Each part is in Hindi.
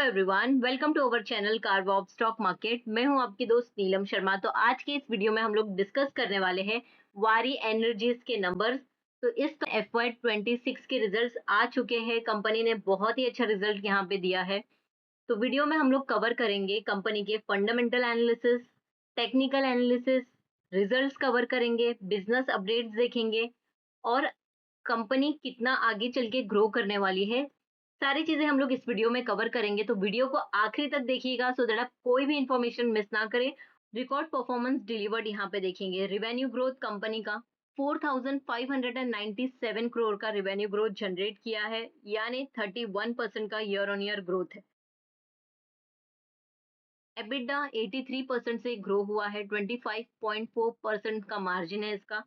Everyone, welcome to our channel कारवॉब स्टॉक मार्केट। मैं हूं आपकी दोस्त नीलम शर्मा। तो आज के इस वीडियो में हम लोग डिस्कस करने वाले हैं वारी एनर्जीज के नंबर्स। तो इस FY26 के रिजल्ट्स आ चुके हैं। कंपनी ने बहुत ही अच्छा रिजल्ट यहां पे दिया है। तो वीडियो में हम लोग कवर करेंगे कंपनी के fundamental analysis, technical analysis, results cover करेंगे, बिजनेस अपडेट्स देखेंगे और कंपनी कितना आगे चल के ग्रो करने वाली है। सारी चीजें हम लोग इस वीडियो में कवर करेंगे, तो वीडियो को आखिरी तक देखिएगा सो दैट आप कोई भी इंफॉर्मेशन मिस ना करें। रिकॉर्ड परफॉर्मेंस डिलीवर्ड यहाँ पे देखेंगे। रिवेन्यू ग्रोथ कंपनी का 4597 करोड़ का रिवेन्यू ग्रोथ जनरेट किया है, यानी 31% का ईयर ऑन ईयर ग्रोथ है। EBITDA 83% से ग्रो हुआ है, 25.4% का मार्जिन है इसका।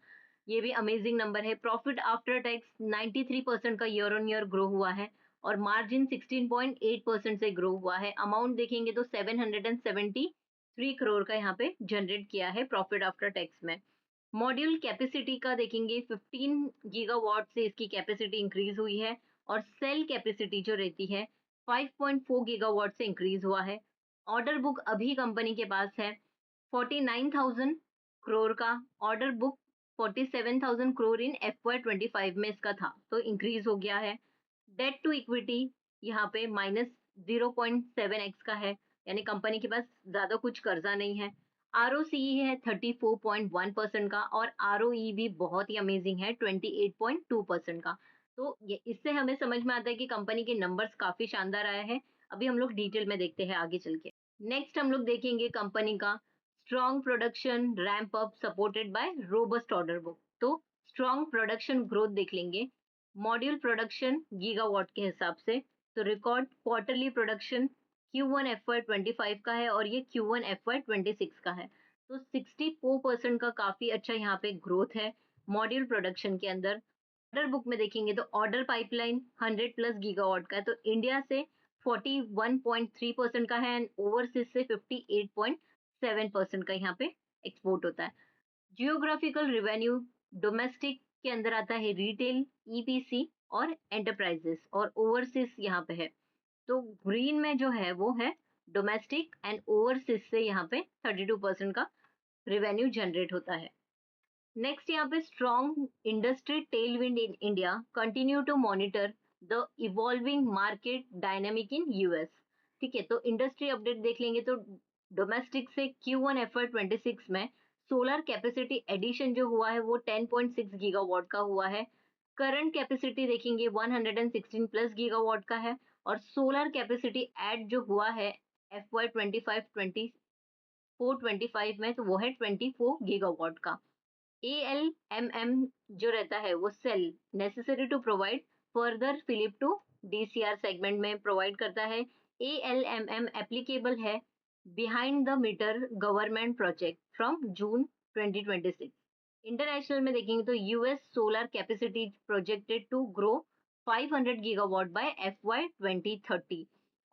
ये भी अमेजिंग नंबर है। प्रॉफिट आफ्टर टैक्स 93% का ईयर ऑन ईयर ग्रो हुआ है और मार्जिन 16.8% से ग्रो हुआ है। अमाउंट देखेंगे तो 773 करोड़ का यहाँ पे जनरेट किया है प्रॉफिट आफ्टर टैक्स में। मॉड्यूल कैपेसिटी का देखेंगे, 15 गीगावाट से इसकी कैपेसिटी इंक्रीज हुई है और सेल कैपेसिटी जो रहती है 5.4 गीगावाट से इंक्रीज हुआ है। ऑर्डर बुक अभी कंपनी के पास है 49,000 करोड़ का। ऑर्डर बुक 47,000 करोड़ इन FY25 में इसका था, तो इंक्रीज हो गया है। डेट टू इक्विटी यहाँ पे -0.7x का है, यानी कंपनी के पास ज्यादा कुछ कर्जा नहीं है। ROCE है 34.1% का और ROE भी बहुत ही अमेजिंग है 28.2% का। तो ये इससे हमें समझ में आता है कि कंपनी के नंबर्स काफी शानदार आए हैं। अभी हम लोग डिटेल में देखते हैं आगे चल के। नेक्स्ट हम लोग देखेंगे कंपनी का strong production ramp up supported by robust order book. तो स्ट्रॉन्ग प्रोडक्शन ग्रोथ देख लेंगे। मॉड्यूल प्रोडक्शन गीगावाट के हिसाब से, तो record quarterly production Q1 FY25 का है और ये Q1 FY26 का है। तो 64% का काफी अच्छा यहाँ पे ग्रोथ है मॉड्यूल प्रोडक्शन के अंदर। ऑर्डर बुक में देखेंगे तो ऑर्डर पाइपलाइन 100 प्लस गीगावाट का है, तो इंडिया से 41.3% का है एंड ओवरसीज से 58.7% का यहाँ पे एक्सपोर्ट होता है। जियोग्राफिकल रेवेन्यू डोमेस्टिक के अंदर आता है रिटेल, EPC और एंटरप्राइजेस, और ओवरसीज यहाँ पे है। तो ग्रीन में जो है वो है डोमेस्टिक एंड ओवरसीज से यहाँ पे 32% का रेवेन्यू जनरेट होता है। नेक्स्ट यहाँ पे strong industry tailwind in India continue to monitor the evolving market dynamic in US। ठीक है, तो इंडस्ट्री अपडेट देख लेंगे तो डोमेस्टिक से Q1 FY26 में सोलर कैपेसिटी एडिशन जो हुआ है वो 10.6 गीगावाट का हुआ है। करंट कैपेसिटी देखेंगे 116 प्लस गीगावाट का है और सोलर कैपेसिटी ऐड जो हुआ है FY25 में तो वो है 24 गीगावाट का। ALMM जो रहता है वो cell necessary to provide further fillip to DCR segment में प्रोवाइड करता है। ALMM एप्लीकेबल है behind the meter government project from June 2026। International में देखेंगे तो US solar capacity projected to grow 500 gigawatt by FY2030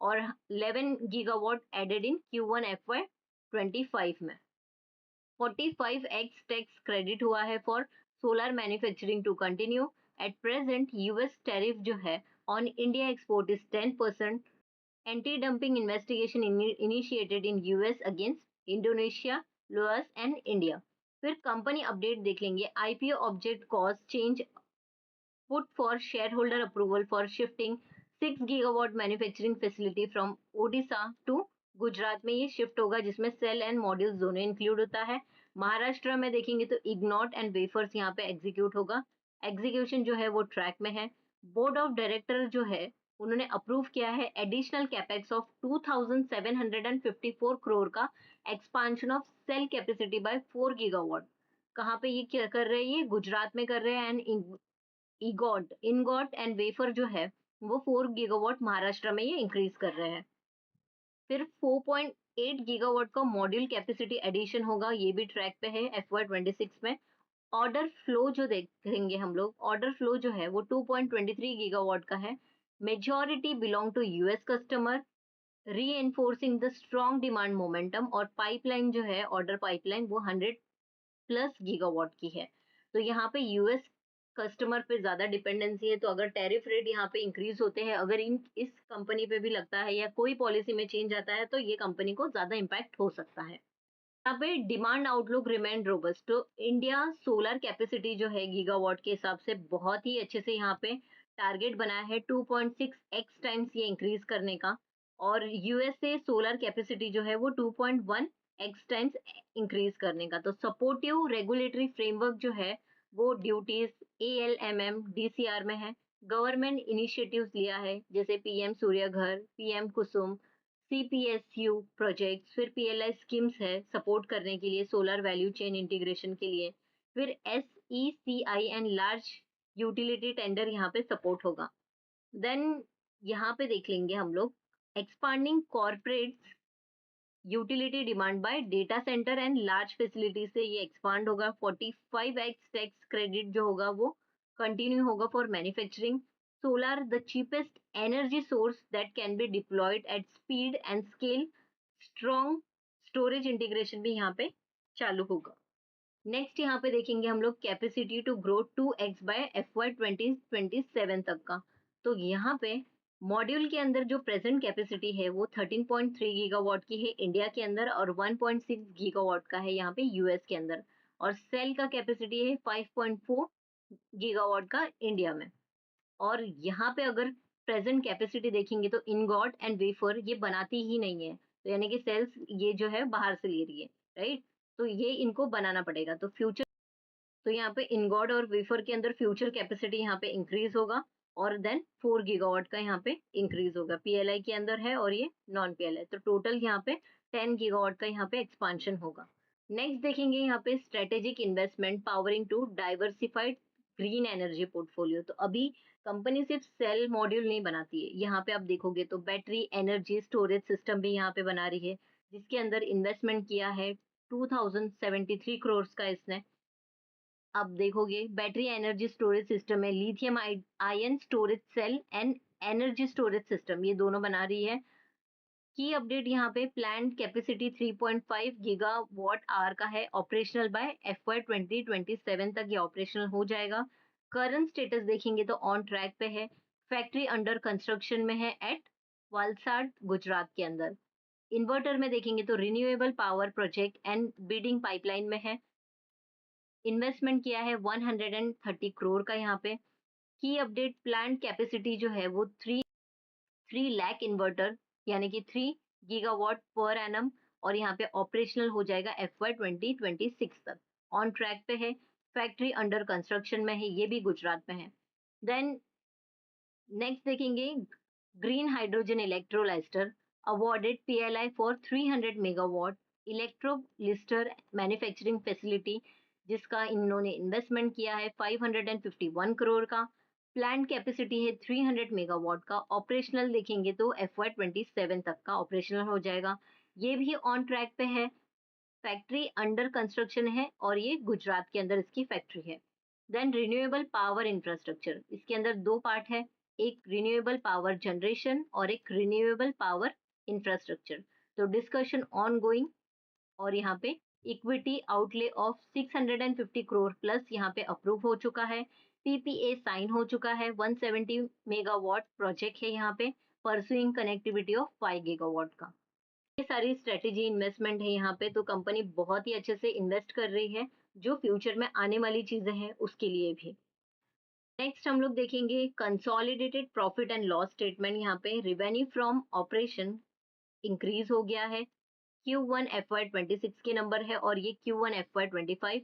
और 11 gigawatt added in Q1 FY25 में। 45x टैक्स क्रेडिट हुआ है for solar manufacturing to continue. At present US tariff जो है on India export is 10%। Anti dumping investigation initiated in US against Indonesia, Laos and India. फिर कंपनी अपडेट देख लेंगे। IPO object cost change put for shareholder approval for shifting 6 gigawatt manufacturing facility from Odisha to Gujarat में ये शिफ्ट होगा, जिसमें सेल एंड मॉड्यूल्स दोनों इंक्लूड होता है। महाराष्ट्र में देखेंगे तो इग्नॉट एंड वेफर्स यहाँ पे एग्जीक्यूट होगा। एग्जीक्यूशन जो है वो ट्रैक में है। बोर्ड ऑफ डायरेक्टर जो है उन्होंने अप्रूव किया है एडिशनल कैपेक्स ऑफ 2754 करोड़ का expansion of cell capacity by 4 gigawatt. कहाँ पे ये क्या कर रहे हैं? ये गुजरात में कर रहे हैं। एंड इनगॉट एंड वेफर जो है वो 4 गीगावाट महाराष्ट्र में ये इंक्रीज कर रहे हैं। फिर 4.8 गीगावाट का मॉड्यूल कैपेसिटी एडिशन होगा, ये भी ट्रैक पे है FY26 में। ऑर्डर फ्लो जो देखेंगे हम लोग, ऑर्डर फ्लो जो है वो 2.23 गीगावाट का है। Majority belong to US customer, reinforcing the strong demand momentum. और पाइपलाइन जो है, ऑर्डर पाइपलाइन वो 100 प्लस गीगावाट की है। तो यहाँ पे US कस्टमर पे ज़्यादा डिपेंडेंसी है, तो अगर टैरिफ रेट यहाँ पे इंक्रीज़ होते हैं, अगर इन इस कंपनी पे भी लगता है या कोई पॉलिसी में चेंज आता है, तो ये कंपनी को ज़्यादा इम्पैक्ट हो सकता है। यहाँ पे डिमांड आउटलुक रिमेन रोबस्ट, तो इंडिया सोलर कैपेसिटी जो है गीगावाट के हिसाब से बहुत ही अच्छे से यहाँ पे टारगेट बनाया है 2.6x टाइम्स ये इंक्रीज करने का। और यूएसए सोलर कैपेसिटी जो है वो 2.1x टाइम्स इंक्रीज करने का। तो सपोर्टिव रेगुलेटरी फ्रेमवर्क जो है वो ड्यूटीज एएलएमएम डीसीआर में है। गवर्नमेंट इनिशिएटिव्स लिया है जैसे पीएम सूर्य घर, पीएम कुसुम, सीपीएसयू प्रोजेक्ट्स, फिर पीएलआई स्कीम्स है सपोर्ट करने के लिए सोलर वैल्यू चेन इंटीग्रेशन के लिए। फिर SECI and large utility tender यहाँ पे सपोर्ट होगा। देन यहाँ पे देख लेंगे हम लोग expanding corporate utility demand by data centre and large facility से ये एक्सपांड होगा। 45x टैक्स क्रेडिट जो होगा वो कंटिन्यू होगा for manufacturing solar, the cheapest energy source that can be diploid at speed and scale. Strong storage integration भी यहाँ पे चालू होगा। नेक्स्ट यहाँ पे देखेंगे हम लोग capacity to grow 2x by FY 2027 तक का। तो यहाँ पे मॉड्यूल के अंदर जो प्रेजेंट कैपेसिटी है वो 13.3 गीगावाट की है इंडिया के अंदर, और 1.6 गीगावाट का है यहाँ पे यूएस के अंदर। और सेल का कैपेसिटी है 5.4 गीगावाट का इंडिया में। और यहाँ पे अगर प्रेजेंट कैपेसिटी देखेंगे तो इनगॉट एंड वेफर ये बनाती ही नहीं है, तो यानी कि सेल्स ये जो है बाहर से ले रही है, राइट। तो ये इनको बनाना पड़ेगा। तो फ्यूचर, तो यहाँ पे इनगॉट और वेफर के अंदर फ्यूचर कैपेसिटी यहाँ पे इंक्रीज होगा। और देन 4 गीगावाट का यहाँ पे इंक्रीज होगा, पीएलआई के अंदर है और ये नॉन पीएलआई, तो टोटल यहाँ पे 10 गीगावाट का यहाँ पे एक्सपांशन होगा। नेक्स्ट देखेंगे यहाँ पे strategic investment powering to diversified green energy portfolio. तो अभी कंपनी सिर्फ सेल मॉड्यूल नहीं बनाती है, यहाँ पे आप देखोगे तो बैटरी एनर्जी स्टोरेज सिस्टम भी यहाँ पे बना रही है, जिसके अंदर इन्वेस्टमेंट किया है 2073 करोड़ का इसने। अब देखोगे बैटरी एनर्जी स्टोरेज सिस्टम है, lithium ion storage cell and energy storage system, ये दोनों बना रही है। की अपडेट यहाँ पे प्लान्ड कैपेसिटी 3.5 गीगावाट आवर का है, ऑपरेशनल बाय FY 2027 तक ये ऑपरेशनल हो जाएगा। करंट स्टेटस देखेंगे तो ऑन ट्रैक पे है। फैक्ट्री अंडर कंस्ट्रक्शन में है एट वलसाड गुजरात के अंदर। इन्वर्टर में देखेंगे तो renewable power project and bidding pipeline में है। इन्वेस्टमेंट किया है 130 करोड़ का यहाँ पे। की अपडेट प्लांट कैपेसिटी जो है वो 3 लाख इन्वर्टर यानी कि 3 गीगावाट पर एनम, और यहाँ पे ऑपरेशनल हो जाएगा FY 2026 तक। ऑन ट्रैक पे है। फैक्ट्री अंडर कंस्ट्रक्शन में है, ये भी गुजरात में है। देन नेक्स्ट देखेंगे green hydrogen electrolyser awarded PLI for 300 megawatt electrolyser manufacturing facility, जिसका इन्होंने इन्वेस्टमेंट किया है 551 करोड़ का। प्लांट कैपेसिटी है 300 मेगावाट का, ऑपरेशनल देखेंगे तो FY 27 तक का ऑपरेशनल हो जाएगा। ये भी ऑन ट्रैक पे है। फैक्ट्री अंडर कंस्ट्रक्शन है और ये गुजरात के अंदर इसकी फैक्ट्री है। देन रिन्यूएबल पावर इंफ्रास्ट्रक्चर, इसके अंदर दो पार्ट है, एक रिन्यूएबल पावर जनरेशन और एक रिन्यूएबल पावर इंफ्रास्ट्रक्चर। तो डिस्कशन ऑन गोइंग, और यहाँ पे equity outlay of 650 crore plus यहाँ पे अप्रूव हो चुका है। पीपीए साइन हो चुका है। 170 मेगावाट प्रोजेक्ट है यहाँ पे, परसुइंग कनेक्टिविटी ऑफ 5 गीगावाट का। ये सारी स्ट्रेटेजी इन्वेस्टमेंट है यहाँ पे, तो कंपनी बहुत ही अच्छे से इन्वेस्ट कर रही है जो फ्यूचर में आने वाली चीजें हैं उसके लिए भी। नेक्स्ट हम लोग देखेंगे consolidated profit and loss statement. यहाँ पे रिवेन्यू फ्रॉम ऑपरेशन इंक्रीज हो गया है। Q1 FY 26 के नंबर है और ये Q1 FY 25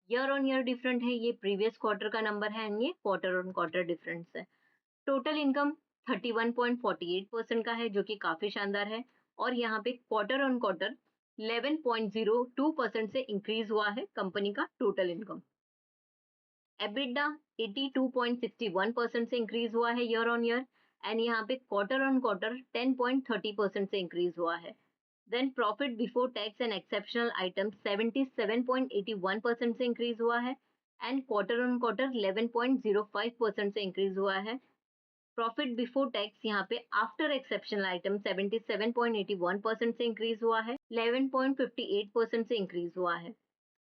year on year different है, ये प्रीवियस क्वार्टर का नंबर है एंड ये क्वार्टर ऑन क्वार्टर डिफरेंस है। टोटल इनकम 31.48% का है जो कि काफी शानदार है। और यहाँ पे क्वार्टर ऑन क्वार्टर 11.02% से इंक्रीज हुआ है कंपनी का टोटल इनकम। एबिडा 82.61% से इंक्रीज हुआ है ईयर ऑन ईयर, एंड यहाँ पे क्वार्टर ऑन क्वार्टर 10.30% से इंक्रीज हुआ है। Then profit before tax and exceptional item 77.81% से इंक्रीज हुआ है, एंड क्वार्टर ऑन क्वार्टर 11.05% से इंक्रीज हुआ है। प्रॉफिट बिफोर टैक्स यहाँ पे आफ्टर एक्सेप्शनल आइटम 77.81% से इंक्रीज हुआ है, 11.58% से इंक्रीज हुआ है।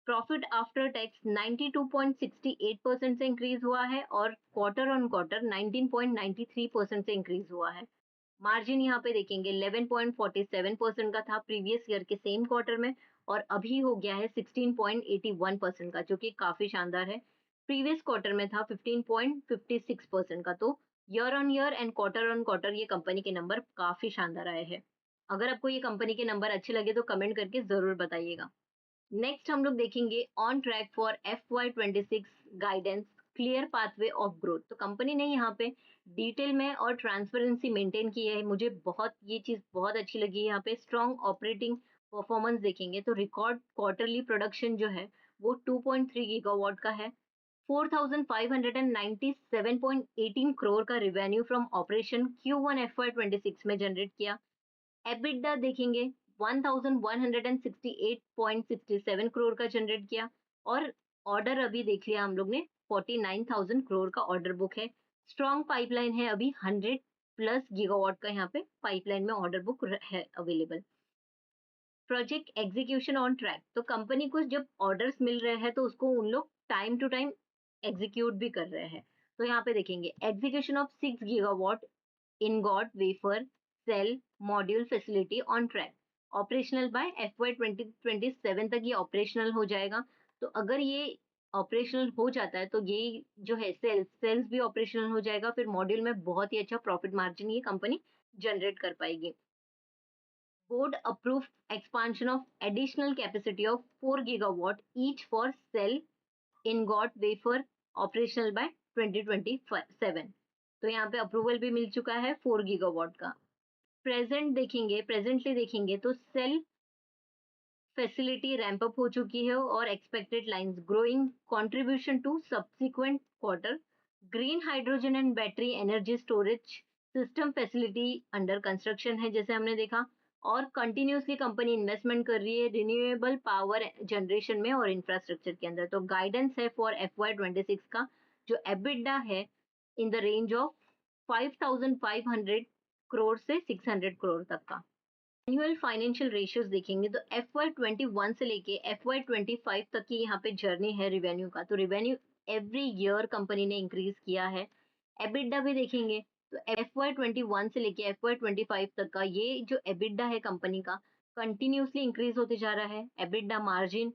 प्रॉफिट आफ्टर टैक्स 92.68% से इंक्रीज हुआ है और क्वार्टर ऑन क्वार्टर 19.93% से इंक्रीज हुआ है। मार्जिन यहाँ पे देखेंगे 11.47% का था प्रीवियस ईयर के सेम क्वार्टर में और अभी हो गया है 16.81% का, जो कि काफी शानदार है। प्रीवियस क्वार्टर में था 15.56% का। तो year on year and quarter on quarter ये कंपनी के नंबर काफी शानदार आए हैं। अगर आपको ये कंपनी के नंबर अच्छे लगे तो कमेंट करके जरूर बताइएगा। नेक्स्ट हम लोग देखेंगे on track for FY26 guidance, clear pathway of growth. तो कंपनी ने यहाँ पे डिटेल में और ट्रांसपेरेंसी मेंटेन की है। मुझे बहुत ये चीज बहुत अच्छी लगी। यहाँ पे स्ट्रॉन्ग ऑपरेटिंग परफॉर्मेंस देखेंगे तो रिकॉर्ड क्वार्टरली प्रोडक्शन जो है वो 2.3 गीगावाट का है। 4597.18 करोड़ का revenue from operation Q1 FY26 में जनरेट किया। एबिटडा देखेंगे 1168.67 करोड़ का जनरेट किया और ऑर्डर अभी देख लिया हम लोग ने 49,000 करोड़ का ऑर्डर बुक है। स्ट्रॉन्ग पाइपलाइन है, अभी 100 प्लस गीगावाट का यहाँ पे पाइपलाइन में ऑर्डर बुक है available. Project execution on track. तो कंपनी को जब ऑर्डर्स मिल रहे हैं तो उसको उन लोग टाइम टू टाइम एग्जीक्यूट भी कर रहे हैं। तो यहाँ पे देखेंगे execution of 6 gigawatt ingot wafer cell module facility on track, operational by FY2027 तक ये ऑपरेशनल हो जाएगा। तो अगर ये ऑपरेशनल हो जाता है तो ये जो है सेल्स भी ऑपरेशनल हो जाएगा, फिर मॉड्यूल में बहुत ही अच्छा प्रॉफिट मार्जिन ये कंपनी जनरेट कर पाएगी। Board approve expansion of additional capacity of 4 gigawatt each for cell ingot wafer operational by 2027। तो यहाँ पे अप्रूवल भी मिल चुका है 4 गीगावाट का। प्रेजेंटली देखेंगे तो सेल फैसिलिटी रैंप अप हो चुकी है और expected lines growing contribution to subsequent quarter. Green hydrogen and battery energy storage system facility under construction है जैसे हमने देखा, और कंटिन्यूसली कंपनी इन्वेस्टमेंट कर रही है रिन्यूएबल पावर जनरेशन में और इंफ्रास्ट्रक्चर के अंदर। तो गाइडेंस है फॉर FY26 का जो एबिटडा है in the range of 5,500 crore से 600 करोड़ तक का। एनुअल फाइनेंशियल रेशियोज देखेंगे तो FY21 से लेके FY25 तक की यहाँ पे जर्नी है रिवेन्यू का। तो रिवेन्यू एवरी ईयर कंपनी ने इंक्रीज किया है। एबिटडा भी देखेंगे तो FY21 से लेके FY25 तक का ये जो एबिटडा है कंपनी का कंटिन्यूसली इंक्रीज होते जा रहा है। एबिटडा मार्जिन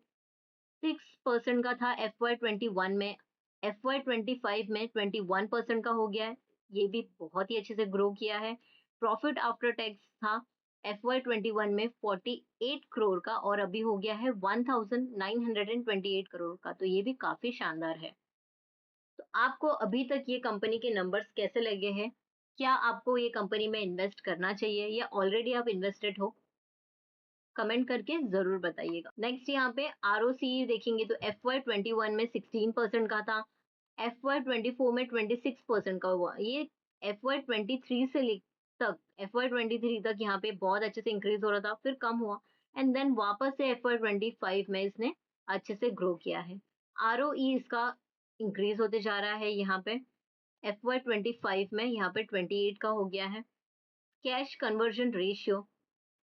6% का था FY21 में, FY25 में 21% का हो गया है। ये भी बहुत ही अच्छे से ग्रो किया है। प्रॉफिट आफ्टर टैक्स था FY21 में 48 करोड़ का और अभी हो गया है 1928 करोड़ का। तो ये भी काफी शानदार है। तो आपको अभी तक ये कंपनी के नंबर्स कैसे लगे हैं? क्या आपको ये कंपनी में इन्वेस्ट करना चाहिए या ऑलरेडी आप इन्वेस्टेड हो? कमेंट करके जरूर बताइएगा। नेक्स्ट यहाँ पे ROCE देखेंगे तो FY21 में 16% का था, FY24 में 26% का हुआ। ये FY23 से तक FY23 तक यहाँ पे बहुत अच्छे से इंक्रीज हो रहा था, फिर कम हुआ एंड देन वापस से FY25 में इसने अच्छे से ग्रो किया है। ROE इसका इंक्रीज होते जा रहा है। यहाँ पे FY25 में यहाँ पे 28 का हो गया है। कैश कन्वर्जन रेशियो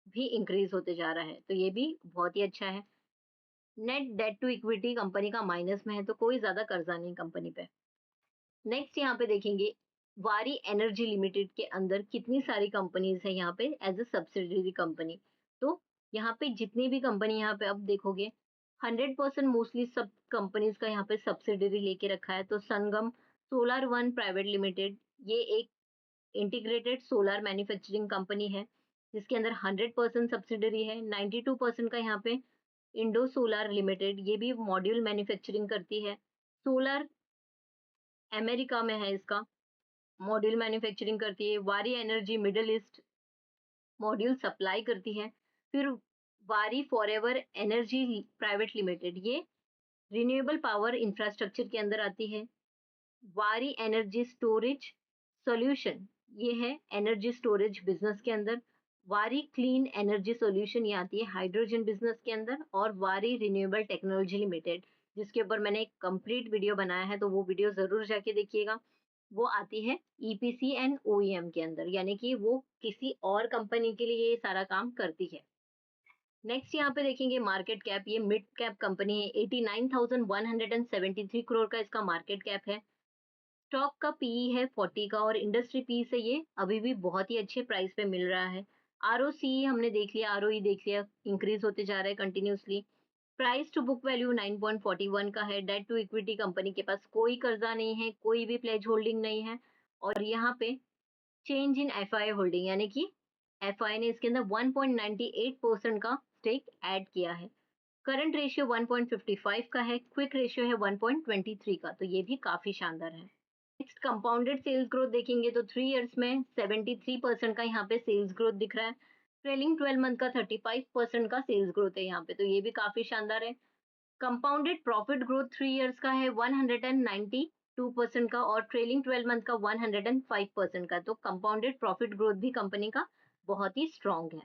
भी इंक्रीज होते जा रहा है, तो ये भी बहुत ही अच्छा है। Net debt to equity company का माइनस में है, तो कोई ज्यादा कर्जा नहीं कंपनी पे। नेक्स्ट यहाँ पे देखेंगे वारी एनर्जी लिमिटेड के अंदर कितनी सारी कंपनीज है यहाँ पे एज अ सब्सिडरी कंपनी। तो यहाँ पे जितनी भी कंपनी यहाँ पे अब देखोगे 100% मोस्टली सब कंपनीज का यहाँ पे सब्सिडरी लेके रखा है। तो संगम सोलर वन प्राइवेट लिमिटेड ये एक इंटीग्रेटेड सोलर मैन्युफैक्चरिंग कंपनी है जिसके अंदर 100% सब्सिडरी है। 92% का यहाँ पे इंडो सोलर लिमिटेड ये भी मॉड्यूल मैन्युफैक्चरिंग करती है। सोलर अमेरिका में है, इसका मॉड्यूल मैन्युफैक्चरिंग करती है। वारी energy middle east module supply करती है। फिर वारी फॉरएवर एनर्जी प्राइवेट लिमिटेड ये रिन्यूएबल पावर इंफ्रास्ट्रक्चर के अंदर आती है। वारी एनर्जी स्टोरेज सॉल्यूशन ये है एनर्जी स्टोरेज बिजनेस के अंदर। वारी क्लीन एनर्जी सॉल्यूशन ये आती है हाइड्रोजन बिजनेस के अंदर। और वारी रिन्यूएबल टेक्नोलॉजी लिमिटेड जिसके ऊपर मैंने एक कंप्लीट वीडियो बनाया है, तो वो वीडियो जरूर जाके देखिएगा। वो आती है EPC एंड OEM के अंदर, यानी कि वो किसी और कंपनी के लिए ये सारा काम करती है। नेक्स्ट यहाँ पे देखेंगे मार्केट कैप, ये मिड कैप कंपनी है, 89,173 करोड़ का इसका मार्केट कैप है। स्टॉक का पीई है 40 का और इंडस्ट्री पी से ये अभी भी बहुत ही अच्छे प्राइस पे मिल रहा है। आरओसी हमने देख लिया, आरओई देख लिया, इंक्रीज होते जा रहा है continuously. Price to book value 9.41 का है। डेट टू इक्विटी कंपनी के पास कोई कर्जा नहीं है, कोई भी प्लेज होल्डिंग नहीं है। और यहाँ पे चेंज इन एफआई होल्डिंग यानी कि एफआई ने इसके अंदर 1.98% का स्टेक ऐड किया है। करंट रेशियो 1.55 का है, क्विक रेशियो है 1.23 का, तो ये भी काफी शानदार है। नेक्स्ट कंपाउंडेड सेल्स ग्रोथ देखेंगे तो 3 इयर्स में 73% का यहाँ पे सेल्स ग्रोथ दिख रहा है। ट्रेलिंग 12 मंथ का 35% का सेल्स ग्रोथ है यहाँ पे, तो ये भी काफी शानदार है। कंपाउंडेड प्रॉफिट ग्रोथ 3 इयर्स का है 192% का और ट्रेलिंग 12 मंथ का 105% का, तो कंपाउंडेड प्रॉफिट ग्रोथ भी कंपनी का बहुत ही स्ट्रांग है।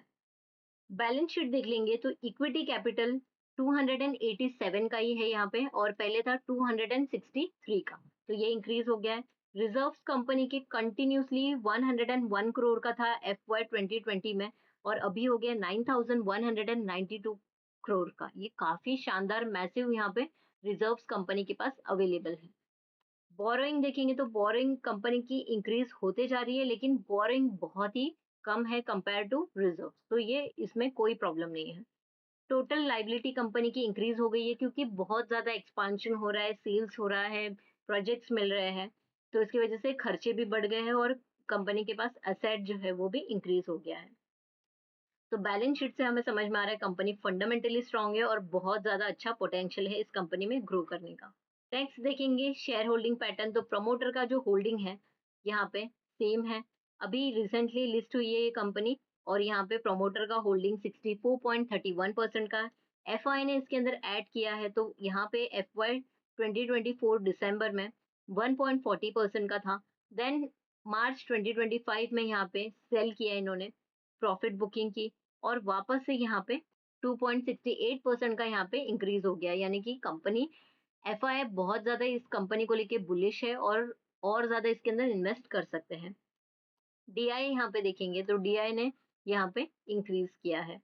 बैलेंस शीट देख लेंगे तो इक्विटी कैपिटल 287 का ही है यहाँ पे और पहले था 263 का, तो ये इंक्रीज हो गया है। रिजर्व्स कंपनी के कंटिन्यूसली 101 करोड़ का था FY 2020 में और अभी हो गया 9192 करोड़ का। ये काफी शानदार मैसिव यहाँ पे रिजर्व्स कंपनी के पास अवेलेबल है। बोरोइंग देखेंगे तो बोरोइंग कंपनी की इंक्रीज होते जा रही है, लेकिन बोरोइंग बहुत ही कम है कंपेयर टू रिजर्व, तो ये इसमें कोई प्रॉब्लम नहीं है। टोटल लाइबिलिटी कंपनी की इंक्रीज हो गई है क्योंकि बहुत ज्यादा एक्सपांशन हो रहा है, सेल्स हो रहा है, प्रोजेक्ट्स मिल रहे हैं, तो इसकी वजह से खर्चे भी बढ़ गए हैं और कंपनी के पास एसेट जो है वो भी इंक्रीज हो गया है। तो बैलेंस शीट से हमें समझ में आ रहा है कंपनी फंडामेंटली स्ट्रांग है और बहुत ज्यादा अच्छा पोटेंशियल है इस कंपनी में ग्रो करने का। नेक्स्ट देखेंगे शेयर होल्डिंग पैटर्न, तो प्रमोटर का जो होल्डिंग है यहाँ पे सेम है। अभी रिसेंटली लिस्ट हुई है ये कंपनी और यहाँ पे प्रमोटर का होल्डिंग 64.31% का है। एफआई ने इसके अंदर ऐड किया है, तो यहाँ पे FY 2024 दिसंबर में 1.40% का था। देन मार्च 2025 में यहाँ पे सेल किया इन्होंने, प्रॉफिट बुकिंग की और वापस से यहाँ पे 2.68% का यहाँ पे इंक्रीज हो गया, यानी कि कंपनी एफआई बहुत ज्यादा इस कंपनी को लेके बुलिश है और ज्यादा इसके अंदर इन्वेस्ट कर सकते हैं। डीआई यहाँ पे देखेंगे तो डीआई ने यहाँ पे इंक्रीज किया है,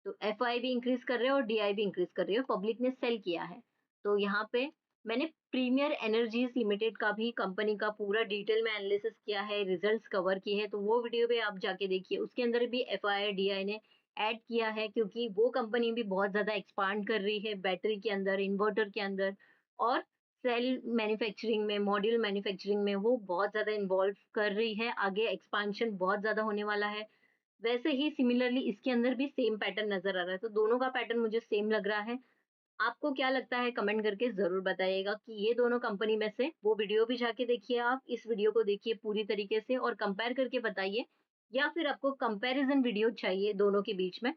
तो एफआई भी इंक्रीज कर रहे हैं और डीआई भी इंक्रीज कर रही है, पब्लिक ने सेल किया है। तो यहाँ पे मैंने प्रीमियर एनर्जीज लिमिटेड का भी कंपनी का पूरा डिटेल में एनालिसिस किया है, रिजल्ट्स कवर किए हैं, तो वो वीडियो भी आप जाके देखिए, उसके अंदर भी एफआई डीआई ने ऐड किया है क्योंकि वो कंपनी भी बहुत ज्यादा एक्सपांड कर रही है बैटरी के अंदर, इन्वर्टर के अंदर और सेल मैन्युफैक्चरिंग में, मॉड्यूल मैन्युफैक्चरिंग में वो बहुत ज्यादा इन्वॉल्व कर रही है। आगे एक्सपांशन बहुत ज्यादा होने वाला है। वैसे ही सिमिलरली इसके अंदर भी सेम पैटर्न नजर आ रहा है, तो दोनों का पैटर्न मुझे सेम लग रहा है। आपको क्या लगता है कमेंट करके जरूर बताइएगा कि ये दोनों कंपनी में से, वो वीडियो भी जाके देखिए, आप इस वीडियो को देखिए पूरी तरीके से और कंपेयर करके बताइए, या फिर आपको कंपैरिजन वीडियो चाहिए दोनों के बीच में,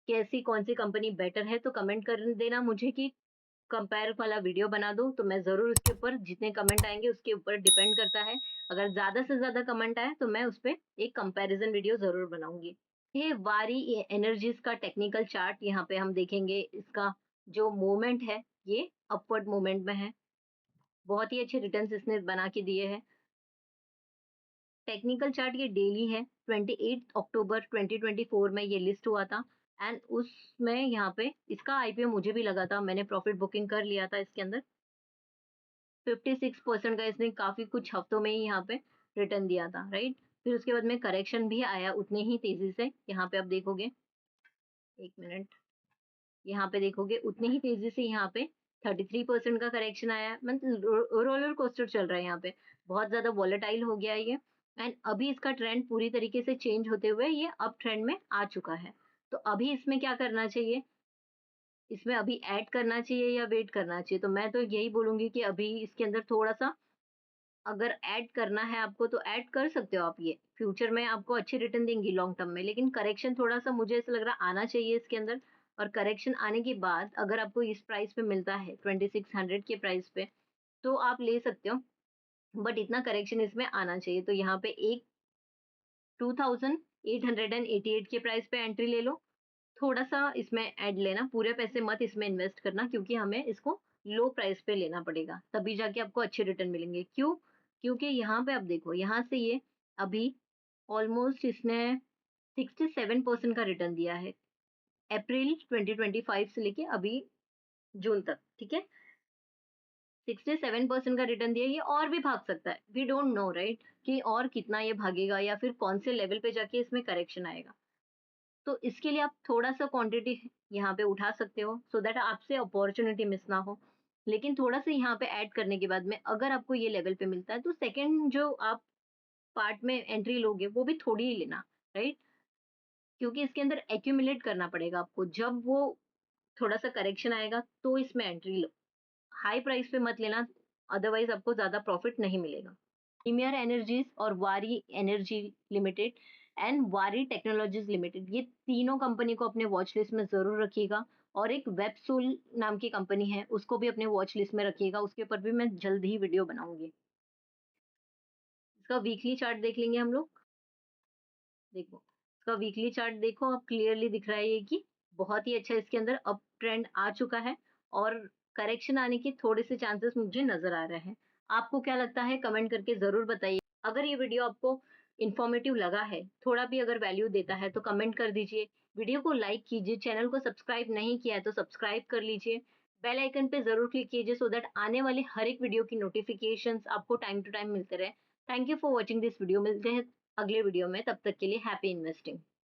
कैसी कौन सी कंपनी बेटर है, तो कमेंट कर देना मुझे कि कंपेयर वाला वीडियो बना दो, तो मैं जरूर उसके ऊपर जितने कमेंट आएंगे उसके ऊपर डिपेंड करता है, अगर ज्यादा से ज्यादा कमेंट आए तो मैं उस पर एक कंपैरिजन वीडियो जरूर बनाऊंगी। ये वारी एनर्जीज का टेक्निकल चार्ट, यहाँ पे हम देखेंगे इसका जो मूवमेंट है ये अपवर्ड मूवमेंट में है, बहुत ही अच्छे रिटर्न्स इसने बना के दिए हैं। टेक्निकल चार्ट ये डेली है, 28 अक्टूबर 2024 में ये लिस्ट हुआ था एंड उसमें यहाँ पे इसका आईपीओ मुझे भी लगा था, मैंने प्रॉफिट बुकिंग कर लिया था इसके अंदर। 56% का इसने काफी कुछ हफ्तों में ही यहाँ पे रिटर्न दिया था, राइट। फिर उसके बाद में करेक्शन भी आया उतने ही तेजी से, यहाँ पे आप देखोगे, एक मिनट, यहाँ पे देखोगे उतनी ही तेजी से यहाँ पे 33% का करेक्शन आया, मतलब रोलर कोस्टर चल रहा है यहाँ पे, बहुत ज्यादा वॉलेटाइल हो गया है ये। एंड अभी इसका ट्रेंड पूरी तरीके से चेंज होते हुए ये अप ट्रेंड में आ चुका है। तो अभी इसमें क्या करना चाहिए, इसमें अभी ऐड करना चाहिए या वेट करना चाहिए, तो मैं तो यही बोलूंगी कि अभी इसके अंदर थोड़ा सा अगर ऐड करना है आपको तो ऐड कर सकते हो आप, ये फ्यूचर में आपको अच्छी रिटर्न देंगी लॉन्ग टर्म में, लेकिन करेक्शन थोड़ा सा मुझे ऐसा लग रहा आना चाहिए इसके अंदर। और करेक्शन आने के बाद अगर आपको इस प्राइस पे मिलता है 2600 के प्राइस पे, तो आप ले सकते हो, बट इतना करेक्शन इसमें आना चाहिए। तो यहाँ पे एक 2888 के प्राइस पे एंट्री ले लो, थोड़ा सा इसमें ऐड लेना, पूरे पैसे मत इसमें इन्वेस्ट करना क्योंकि हमें इसको लो प्राइस पे लेना पड़ेगा, तभी जाके आपको अच्छे रिटर्न मिलेंगे। क्यों? क्योंकि यहाँ पे आप देखो, यहाँ से ये अभी ऑलमोस्ट इसने 67% का रिटर्न दिया है अप्रैल 2025 से लेके अभी जून तक, ठीक है। 67% का रिटर्न दिया, ये और भी भाग सकता है, वी डोंट नो राइट, कि और कितना ये भागेगा या फिर कौन से लेवल पे जाके इसमें करेक्शन आएगा। तो इसके लिए आप थोड़ा सा क्वांटिटी यहाँ पे उठा सकते हो, सो दैट आपसे अपॉर्चुनिटी मिस ना हो। लेकिन थोड़ा सा यहाँ पे ऐड करने के बाद में अगर आपको ये लेवल पे मिलता है तो सेकंड जो आप पार्ट में एंट्री लोगे वो भी थोड़ी ही लेना, राइट, क्योंकि इसके अंदर एक्यूमुलेट करना पड़ेगा आपको। जब वो थोड़ा सा करेक्शन आएगा तो इसमें एंट्री लो, हाई प्राइस पे मत लेना, अदरवाइज आपको ज्यादा प्रॉफिट नहीं मिलेगा। प्रीमियर एनर्जीज और वारी एनर्जी लिमिटेड एंड वारी टेक्नोलॉजीज लिमिटेड, ये तीनों कंपनी को अपने वॉच लिस्ट में जरूर रखिएगा। और एक वेबसूल नाम की कंपनी है, उसको भी अपने वॉच लिस्ट में रखिएगा, उसके ऊपर भी मैं जल्द ही वीडियो बनाऊंगी। इसका वीकली चार्ट देख लेंगे हम लोग। देखो, इसका वीकली चार्ट देखो, अब क्लियरली दिख रहा है ये कि बहुत ही अच्छा इसके अंदर अप ट्रेंड आ चुका है और करेक्शन आने के थोड़े से चांसेस मुझे नजर आ रहे हैं। आपको क्या लगता है कमेंट करके जरूर बताइए। अगर ये वीडियो आपको इन्फॉर्मेटिव लगा है, थोड़ा भी अगर वैल्यू देता है तो कमेंट कर दीजिए, वीडियो को लाइक कीजिए, चैनल को सब्सक्राइब नहीं किया है तो सब्सक्राइब कर लीजिए, बेल आइकन पे जरूर क्लिक कीजिए सो दैट आने वाले हर एक वीडियो की नोटिफिकेशंस आपको टाइम टू टाइम मिलते रहे। Thank you for watching this video, मिलते हैं अगले वीडियो में, तब तक के लिए हैप्पी इन्वेस्टिंग।